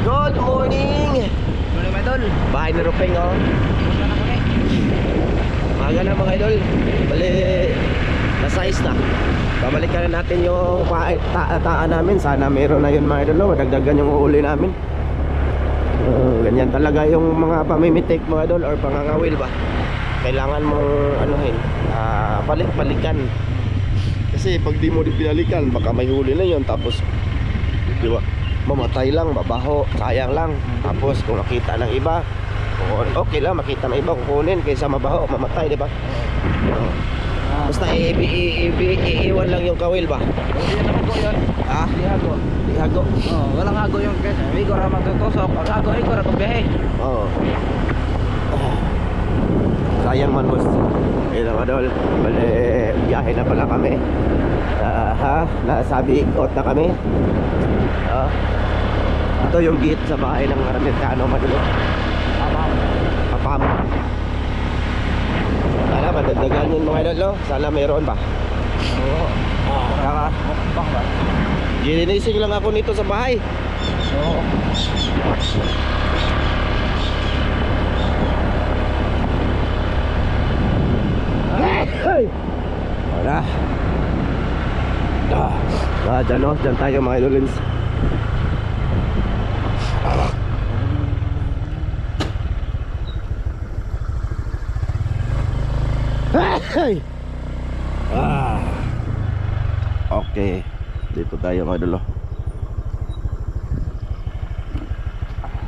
Good morning! Morning mga idol. Bahay ni Rupeng, oh. Punta na kami. Maga na mga idol. Bali, na-size na. Babalikan na natin yung taan namin. Sana meron na yun mga idol, no? Madagdagan yung uuli namin. Ganyan talaga yung mga pamimitik mga idol, or pangangawil ba. Kailangan mong anuhin, balik-balikan. Kasi pag di mo pinalikan, baka may huli na yun. Tapos, di ba, mamatay lang, babaho, sayang lang. Tapos kung nakita ng iba, okay lang, makita ng iba, kukunin kaysa mabaho, mamatay, di ba? Basta iiwan lang yung kawil ba? Hindi na hago yun. Ha? Hindi hago. Di hago. Oh, walang hago yung kes. Igor ra magtutusok. Ang hago igor ra pagbiyahe. Oo. Sayang man boss. Ito madol, bali biyahe na pala kami. Nasabi ikot na kami. Ito yung gate sa bahay ng Amerikano madol. Papam. Sana madagdagan yun mga idol, no? Sana mayroon ba? Oo. Kaka Mukbang ba? ginising lang ako nito sa bahay. Oo. Hey! Wala. Dyan o, dyan tayo mga idolins. Hey! Okay, dito tayo mga idol.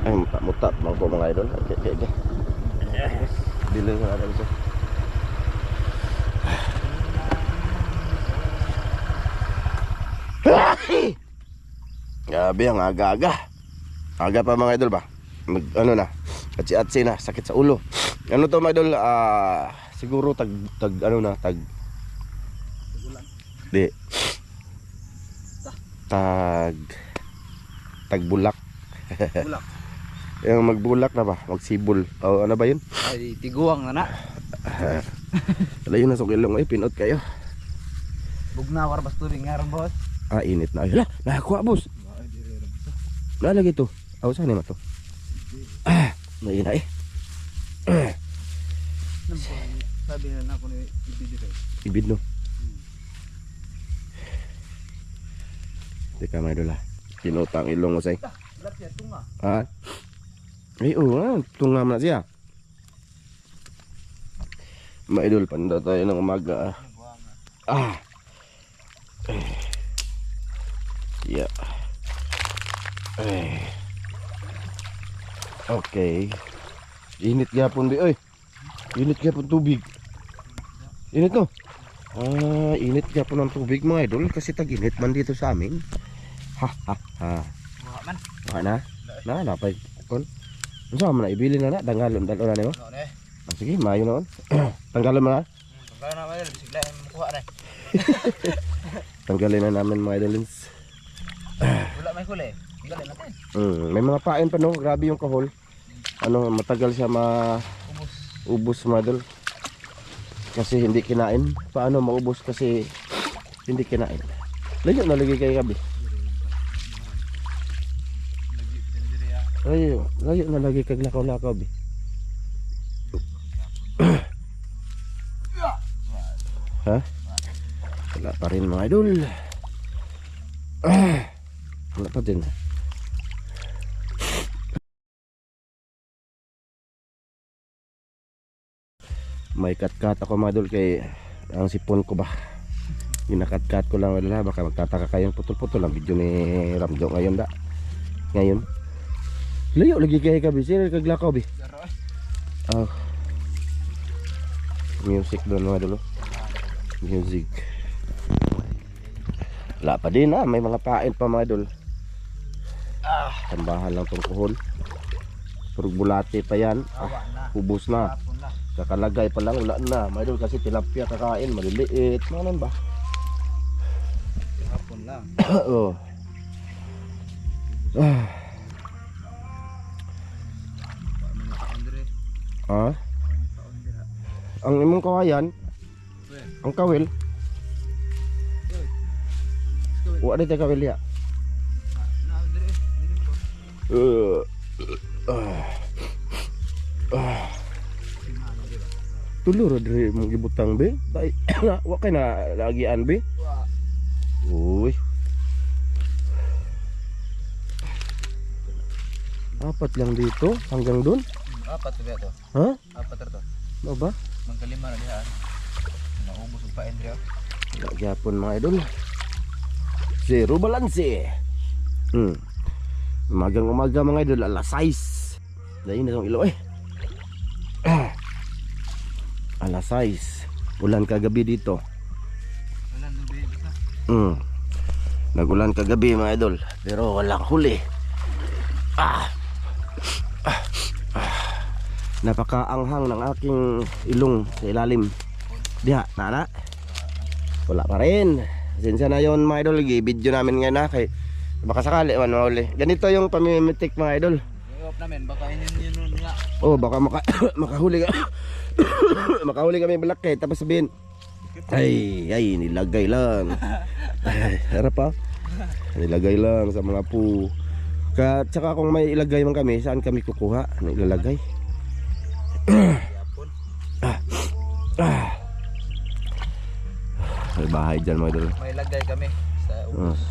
Ay, muta mga po mga idol. Okay. Bilhin nga natin siya. Grabe ang aga-aga. Aga pa mga idol ba? Ano na, atsi-atsi na, sakit sa ulo. Ano to mga idol? Siguro tag di bulak. Bulak. Yung magbulak na ba? Magsibol. O ano ba yun? Ay tiguang na na. Wala yun na sukilong. Ay pinot kayo. Bugnawar bas turing ngaron boss. Init na. Hala, nakakuha boss. Lalagay to. Saan naman to? Naina eh. Sabi na ako ni ibid dito. Ibid no. Teka mga idol ha. Kinutang ilong mo say. Lat ya tunga. Ay tunga na siya. Mga idol, panda tayo ng umaga. Yeah. Okay. Init gapon bi oy. Init gapon tubig. Init no. Init gapon ang tubig mga idol kasi tag-init man dito sa amin. Ha. Buha man. Ana. Napay kon. Unsa man na ibili na dangalon dalo na nimo? No ne. Sige, mayo noon. Tanggalon mo na. Tanggalan na madal bisigla ang kuha na. Tanggalin na namin mga idolins. Wala may huli. Tanggalin natin. May mga pain pa no, grabe yung kahol. Matagal siya ubos mga idol. Kasi hindi kinain. Paano maubos kasi hindi kinain? Layo na lagi kay gabi. Layo na lagi kag lakaw-lakaw bi. Ha? Wala pa rin mga idol. Wala pa din. May kat-kat ako mga idol kay ang sipon ko ba. Ginakat-kat ko lang wala. Baka magtataka kayong putol-putol ang video ni Ramjo ngayon da. Ngayon. Layo lagi kay gabi. Sino kaglakaw bi? Music doon mga idol. Music. Wala pa din may mga pain pa mga idol. Tambahan lang tong kuhol. Purog bulate pa yan. Ubos na. Kakalagay pa lang wala na mga idol kasi tilapia kakain maliliit. Manon ba? Hapon lang. Oo. Ang imong kawayan, ang kawil. Wa dito kawil ya. Tulur dari mong gibutang be. Tay wa kay na lagian be. Uy. Apat lang dito hanggang doon. Apat to beto. Ha? Apat to. Ano ba? Mangkalima na diha. Naubos ug paen diha. Nagyapon mga idol. Zero balance. Umagang-umaga mga idol, alas 6. Dahil na itong ilo eh. Alas 6. Ulan kagabi dito. Ulan lubi basta. Nagulan kagabi mga idol, pero walang huli. Napakaanghang ng aking ilong sa ilalim. Diha, nana. Wala pa rin. Sinsya na yun mga idol, i-video namin ngayon na kay baka sakali man mahuli. Ganito yung pamimitik mga idol. I-off namin baka yun nga. Oh, baka makahuli ka. Makahuli kami balakay tapos sabihin, ay nilagay lang. Ay, harap pa. Nilagay lang sa mga pu. Tsaka kung may ilagay man kami, saan kami kukuha? Ano ilalagay? Yapon. May bahay dyan mga idol. May lagay kami sa ubos.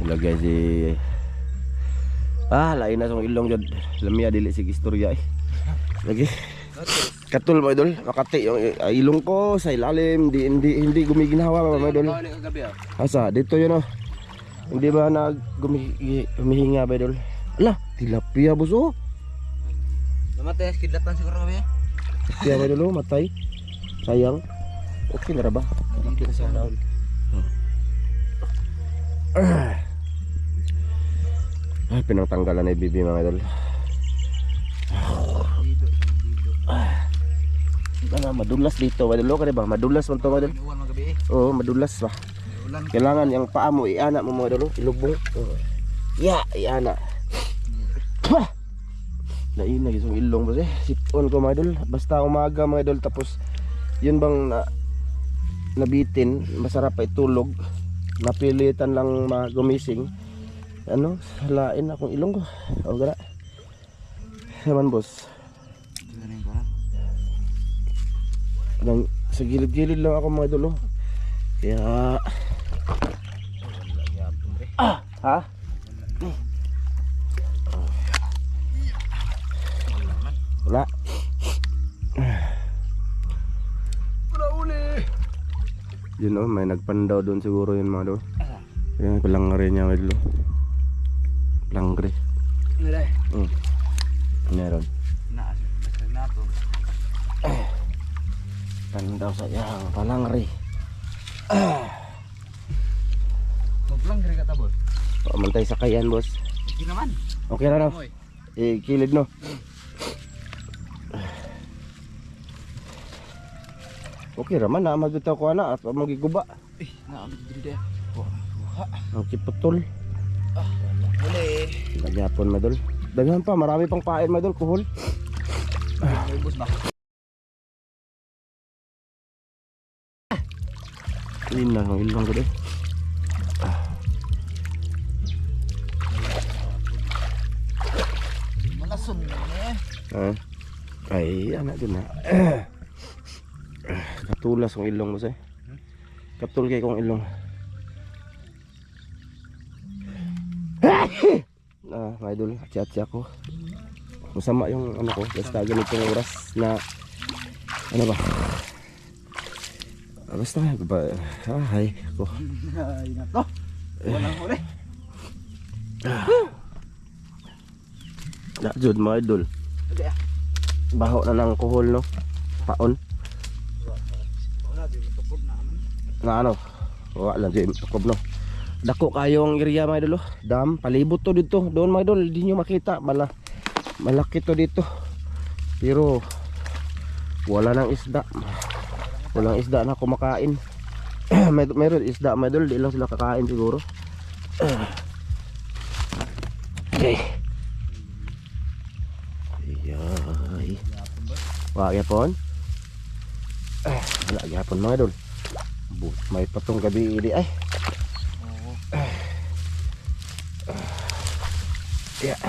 Ilagay si lain na song ilong jud. Lamia dili sig istorya eh. Lagi. Katul mga idol, makati yung ilong ko sa ilalim, hindi gumiginawa mga idol. Bawali kagabi ah. Asa dito yun oh. Hindi ba humihinga ba idol? Ala, tilapia buso. Namatay kidlatan siguro kami. Kaya ba idol matay? Sayang. Okay na ra ba? Dito sa daon. Ay, pinangtanggalan na yung bibi mga idol. Ano, madulas dito mga idol. Kaya ba? Madulas man ito mga idol. Uwan magabi eh. Oo, madulas ba? Ulan. Kailangan yung paa mo, iana mo mga idol. Ilubong. Iana. Nainag isang ilong ba siya? Sit-on ko mga idol. Basta umaga mga idol. Tapos yun bang nabitin, masarap pa itulog. Napilitan lang gumising. Ano, salain akong ilong ko. O gara. Saman boss. Tingnan ko lang. Sa gilid-gilid lang ako mga idol. Kaya ha? Wala. Wala uli. Yun oh, may nagpandaw doon siguro yun mga idol. Kaya palangre niya mga idol. Palangre. Nilay. Meron. Na to. Pandaw sa yang palangre. Maglang gari ka tabot. Pamantay sa kayan boss. Hindi naman. Okay na raw. Oy. Kilid no. Okay raman na magutaw ko ana at magiguba. Naamit diri dia. Ang kiputol. Huli. Nagyapon madol. Daghan pa, marami pang pain madol, kuhol. May bus ba? Yun na, ang ilong ko deh. Malason na eh. Ay, anak din na. Katulas kong ilong mo say. Katul kay kong ilong. Mga idol, hati-hati ako. Masama yung ano ko, basta ganitong oras na ano ba? Basta ba? Hay ko. Ay na to. Walang huli. Jud mga idol. Baho na ng kuhol no. Paon. Wala di tukod na man. Na ano? Wala lang di tukob no. Dako kayong area mga idol. Dam, palibot to dito. Doon mga idol, hindi nyo makita. Malaki to dito. Pero wala nang isda. Walang isda na kumakain. Meron isda mga idol, di lang sila kakain siguro. Okay. Ayay. Wala yapon. Wala yapon mga idol. May patong gabi ini ay. Yeah.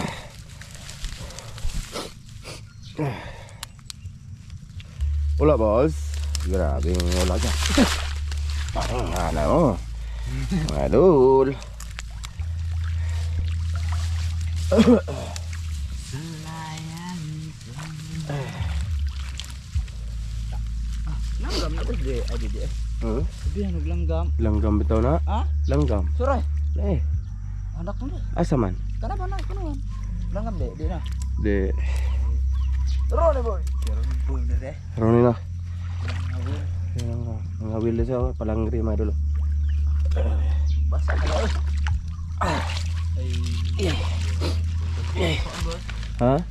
Wala boss. Grabe yung wala dyan. Ano mo? Mga idol. Langgam na boss di. Adi di. Sabihan naglanggam. Langgam bitaw na. Ha? Langgam. Suray. Eh, Anak mo di. asa man? Kana ba na kunuan? Langgam di. Di na. Di. Ro ni boy. Pero boy na de. Roni na. Mga wheel siya, palangri mga idol. Basa ka na. Ay. Ha?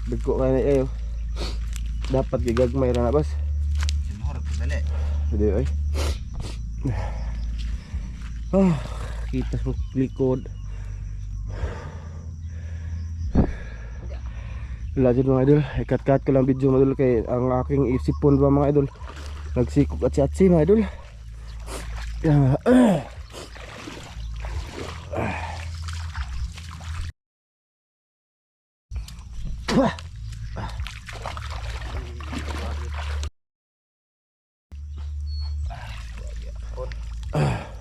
Bigko ka na eh. Dapat gigagmay ra na boss. Sinahorot ko dali. Hindi ay. Kita sa likod. Wala dyan mga idol. Ikat-kat ko lang video mga idol kay ang aking isipon ba mga idol. Nagsikop at si mga idol.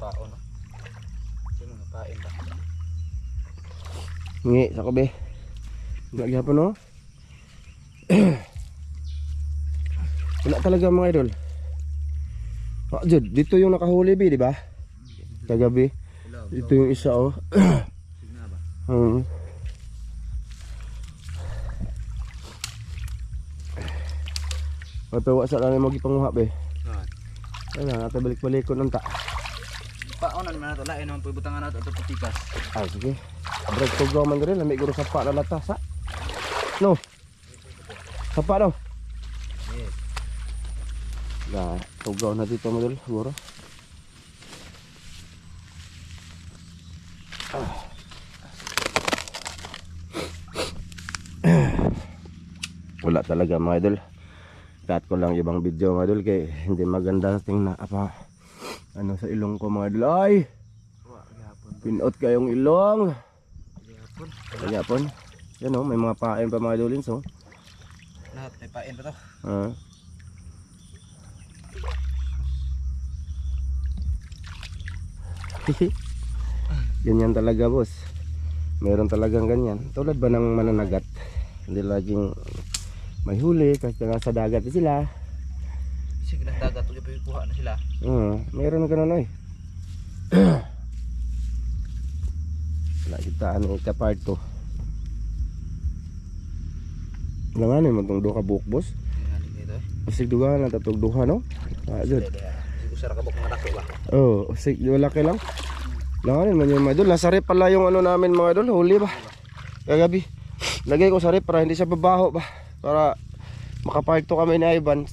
Paon. Sino na pain ba? Ngi, sa kabe. Lagi pa no? Wala talaga mga idol. Jud, dito yung nakahuli bi, di ba? Kagabi. Dito yung isa oh. Signa ba? Papawa sa lang mo gipanguha be. Ay na, nato balik-balikon ng ta. Paonan man nato lain naman puibutangan nato ato putikas. Ah, sige. Break to go man rin, lami guro sapa na lata sa. No. Sapa daw. Yes. Nah, tugaw na dito model, siguro. Wala talaga mga idol. Cut ko lang ibang video mga idol kay hindi maganda tingnan apa ano sa ilong ko mga idol. Ay! Pinot kayong ilong. Gapon. Yan oh, may mga pain pa mga idolins oh. Lahat may pain pa to. Ganyan talaga boss. Meron talagang ganyan. Tulad ba ng mananagat? Hindi laging may huli kasi nga sa dagat sila. Sige na dagat ulit kuha na sila. Meron ganun eh. Wala kita ano kapart ko. Langan mo tong duha ka buok boss. Tingali nito eh. Usig duha na tatog duha no. Jud. Siguro sa rakabok mga dako ba. Oh, usig wala kay lang. Langan man yung mga idol. Nasa rep pala yung ano namin mga idol. Huli ba? Kagabi. Lagay ko sa rep para hindi siya babaho ba. Para makapark to kami ni Ivan.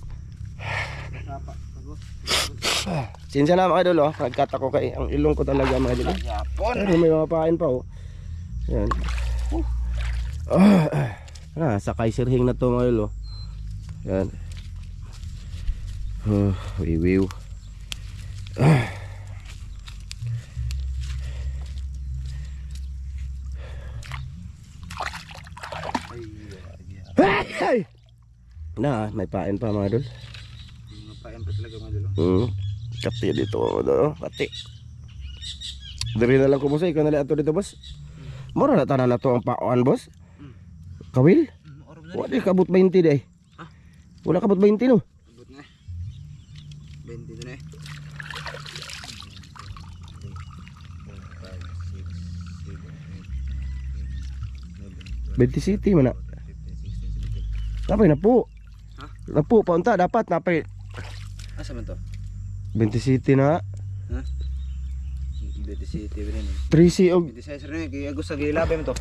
Sinsya na mga idol oh. Nagkat ako kay ang ilong ko talaga mga idol. Pero may mga pain pa oh. Yan. Sa Kaiserhing na to mga idol oh. Yan. Wiwiw. Na, may pain pa mga idol. Mga pain pa talaga mga idol. Kati dito mga idol, kati. Dari na lang ko boss, ikaw na lang ato dito boss. Mura na tanan na to ang paoan boss. Kawil? Wala kabut 20 day. Ha? Wala kabut 20 no. Abot na. 20 na eh. 20 city man na. Napay na po. Ha? Na po paunta dapat napay Asa man to? 20 city na. Ha? 20 city ba rin? 3C og 26 rin kay agos sa gilabe man to.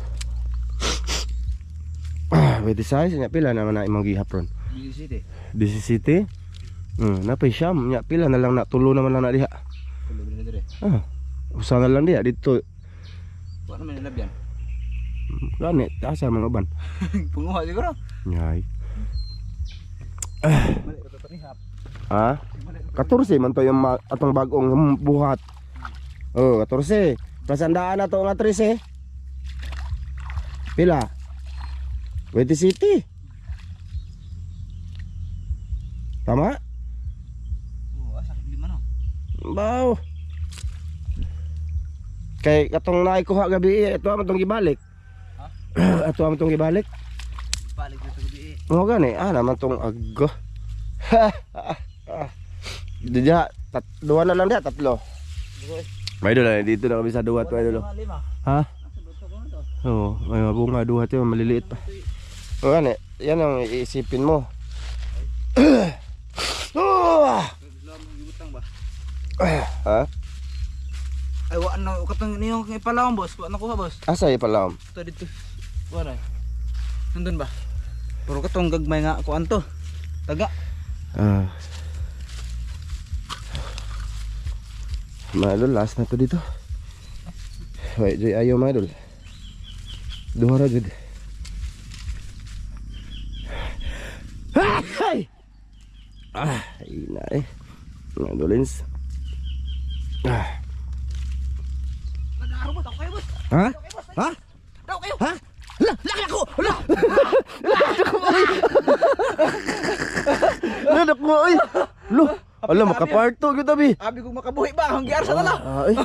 26 nya pila naman na imong gihapon. 20 city. 20 city. Napay siyam nya pila na lang na tulo naman lang na diha. Tulo ba dire? Usa na lang diha dito. Wa naman nilabyan. Gani asa man uban. Punguha siguro. Nyay. Mali ko to panihap. Ha? 14 man to yung atong bagong buhat. Oh, 14. Pasandaan na to nga 13. Pila? 20 city. Tama? Oo, asa lima no. Baw. Kay katong naikuha gabi, ito ang itong gibalik. Ha? Ito ang itong gibalik. Balik dito gabi. Oo gani, naman tong ago. Dija, dua na lang dia, tatlo. May doon dito na kami sa duwa to, idol. Lima. Ha? Asa dito ko to. Oo, may mabunga duwa to, maliliit pa. Oo gani, yan ang iisipin mo. Gibutang ba? Ha? Ay wa na katong niyong ipalawon boss. Wa na kuha boss. Asa ipalam? Ito dito. Wala. Nandun ba? Puro katong gagmay nga kuan to. Taga. Madol, last na to dito. Wait, Joy, ayaw madol. Duha ra jud. Ay! Ina eh. Madolins. Nagaro mo kayo boss. Ha? Ha? Daw kayo. Ha? La, laki ako. La. Ladak mo oy. Lo. Ala makaparto gyud abi. Abi kong makabuhi ba ang giar sa tala. Ay.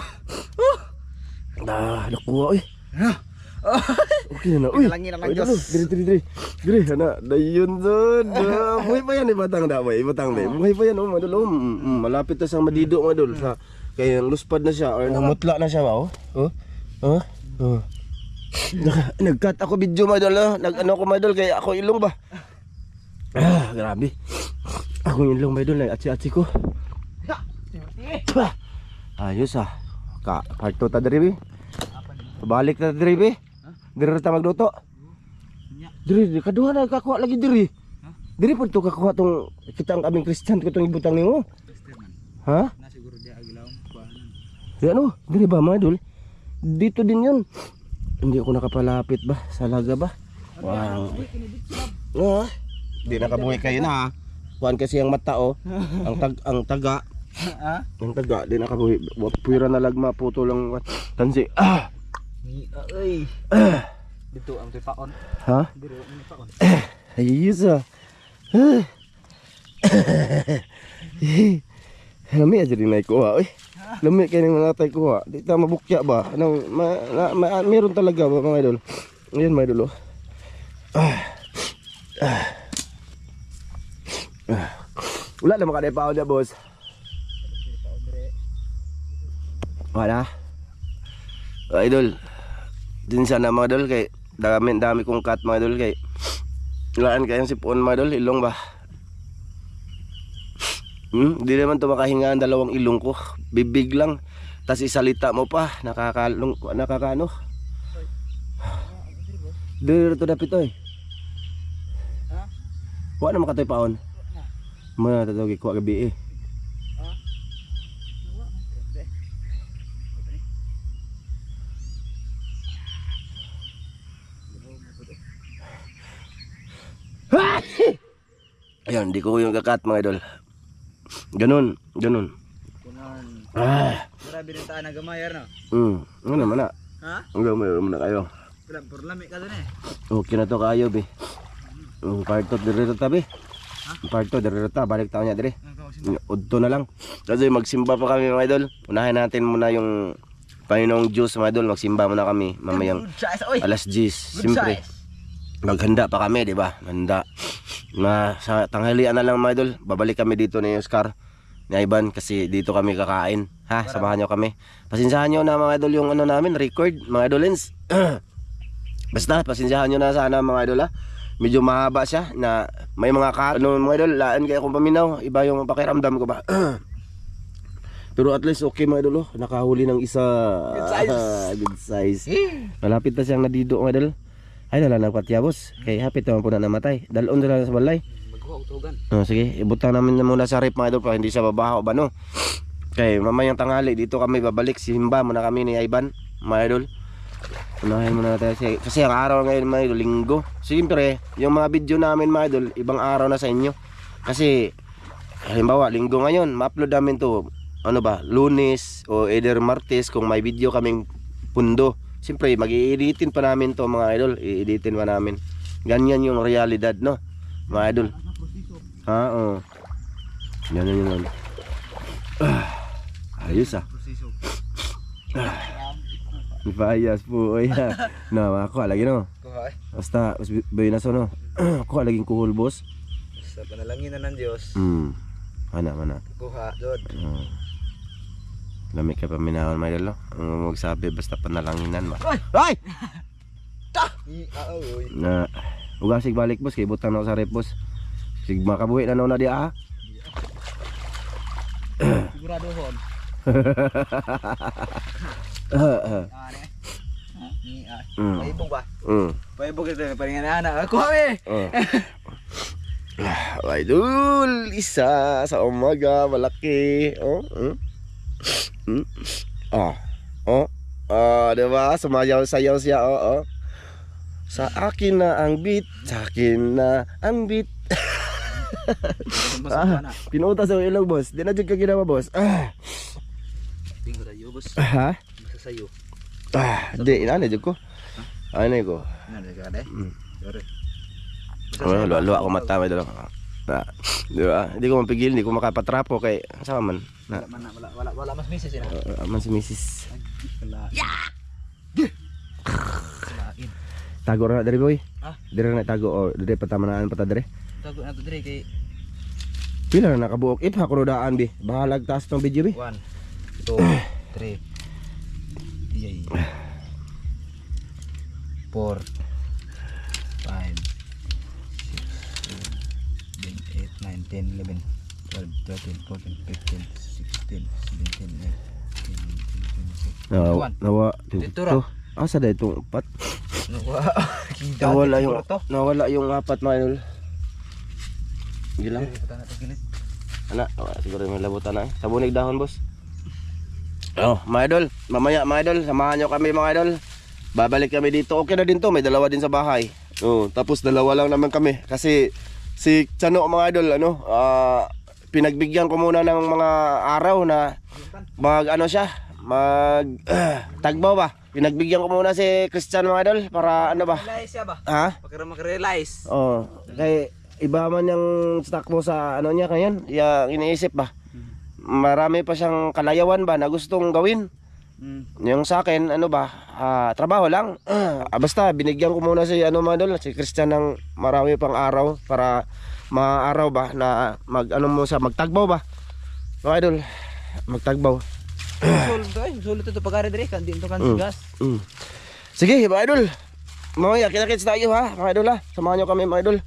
Nakuha oy. Okay na. Uy. Langi lang ng Ay, Diyos. Diri. Diri ana, dayon zon. Buhay pa yan batang da, boy. Batang da. Buhay pa yan madol. Malapit na sa madido madol sa kay luspad na siya or namutla na siya ba oh. Nag-cut ako video madol. Nag-ano ko madol kay ako ilong ba. Grabe. Ako ilong madol na atsi-atsi ko. Ayos part 2 ta diri. Balik ta diri. Diri ta magluto. Diri kaduha na kakuha lagi diri. Diri pud to kakuha tong kita ang aming Christian ko tong ibutang nimo. Ha? Na siguro dia agilaw kuanan. Di ano? Diri ba madol? Dito din 'yun. Hindi ako nakapalapit ba? Sa laga ba? Wow. Di nakabuhi kayo na. Kuan kasi ang mata ang taga. Ha? Ang taga di nakabuhi. Puwira na lagma puto lang tansi. Ni ay. Dito ang tipaon. Ha? Dito ang tipaon. Ayos Lami aja din naik kuha Lami kayo ng mga tay kuha. Di ta mabukya ba? Anong, meron talaga ba mga idol? Ayan mga idol Wala na makadaipaw niya boss. Wala. Idol. Din sana mga idol kay dami kong cut mga idol kay laan kayang sipon mga idol, ilong ba? Di naman to makahinga ang dalawang ilong ko. Bibig lang. Tas isalita mo pa, nakakaano. Dito dapit oy. Ha? Wa na makatoy paon. Mga tatawag ko gabi Ayan, di ko yung kakat mga idol. Ganun. Kunan. Grabe rin taan nagamayar na. Ano naman na. Ha? Hanggang mayroon na kayo. Por lami ka dun eh. Okay na to kayo be. Part 2 dito tabi. Part 2 dito ta, balik tayo niya dire. Udto na lang. Kasi magsimba pa kami mga idol. Unahin natin muna yung Panginoong Diyos mga idol. Magsimba muna kami mamayang alas 10. Siyempre. Maghanda pa kami, di ba? Handa. Sa tanghalian na lang mga idol, babalik kami dito ni Oscar, ni Ivan, kasi dito kami kakain. Ha, samahan nyo kami. Pasensyahan nyo na mga idol yung ano namin, record, mga idolins. Basta, pasensyahan nyo na sana mga idol ha. Medyo mahaba siya, na may mga mga idol, laan kayo kung paminaw, iba yung pakiramdam ko ba. Pero at least okay mga idol, nakahuli ng isa. Good size. Good size. Malapit na siyang nadido mga idol. Ay dala ng patyabos. Kay hapit naman po na namatay. Dalon sila sa balay. Maghuhog-tugan. Sige, ibutang namin na muna sa rip mga idol para hindi siya babaho ba no. Kay mamayang tanghali dito kami babalik. Simba muna kami ni Ivan mga idol. Unahin muna natin kasi ang araw ngayon mga idol, linggo. Siyempre, yung mga video namin mga idol, ibang araw na sa inyo. Kasi halimbawa, linggo ngayon, ma-upload namin to ano ba, Lunes o either Martes kung may video kaming pundo. siyempre mag-i-editin pa namin to mga idol. I-editin pa namin. Ganyan yung realidad, no? Mga idol. Ha? Oo. Ganyan yun. Ayos ah. Proseso. Bayas po. Ay, no, ako lagi no. Kuha eh. Basta, bay na so no. Ako laging kuhol, boss. Sa panalangin na ng Diyos. Mana. Kuha, Dod. Lamig ka pa minahon, mga idol, no? Ang magsabi, basta panalanginan ma. Ay! Ay! Oy. Na, ugasig balik, boss. Kay butang na ako sa rep, boss. Sig makabuhi na na di ah. Sigurado hon. Paibog ba? Paibog ito, paringan na. Kuha eh! Idol, isa sa umaga, malaki. Diba? Sumayaw-sayaw siya. Sa akin na ang beat, sa akin na ang beat. Pinutas ang ilog, boss. Di na dyan ka ginawa, boss. Tingko tayo, boss. Ha? Basta sa'yo. Di, inanay dyan ko. Ano ko? Ano ka de? Sorry. Luwa ko mata, may dalawa. Diba? Hindi ko mapigil, hindi ko makapatrapo kay sama man. Wala mas misis yun. Aman si Mrs. Yeah! Tago ra na dari boy. Ha? Dire na tago o dire patamanaan pata dire. Tago na to dire kay Pila na nakabuok it ha kuno daan bi. Bahalag taas tong video bi. 1 2 3 Iyay 4 5 6 7 8 9 10 11 12 13 14 15 16 17 18 Nawa. Dito ra. Asa da itong upat? Nawala Nawala yung apat mga idol. Gilang. Ana, siguro may labutan na. Sabunig dahon, boss. Mga idol, mamaya mga idol, samahan nyo kami mga idol. Babalik kami dito. Okay na din to, may dalawa din sa bahay. Tapos dalawa lang naman kami kasi si Chano mga idol, pinagbigyan ko muna ng mga araw na tagbaw ba. Pinagbigyan ko muna si Christian mga idol para ano ba? Realize siya ba? Ha? Pagka mag-realize. Kay iba man yung stock mo sa ano niya kanyan, iniisip ba? Marami pa siyang kalayawan ba na gustong gawin. Yung sa akin, trabaho lang. Basta binigyan ko muna si mga idol, si Christian ng marami pang araw para maaraw ba na magtagbaw ba. Mga idol, magtagbaw. Sulit ito pagkari dire kan din to kan sigas. Sige, mga idol. Mamaya kita-kits tayo ha, mga idol ha. Samahan nyo kami mga idol.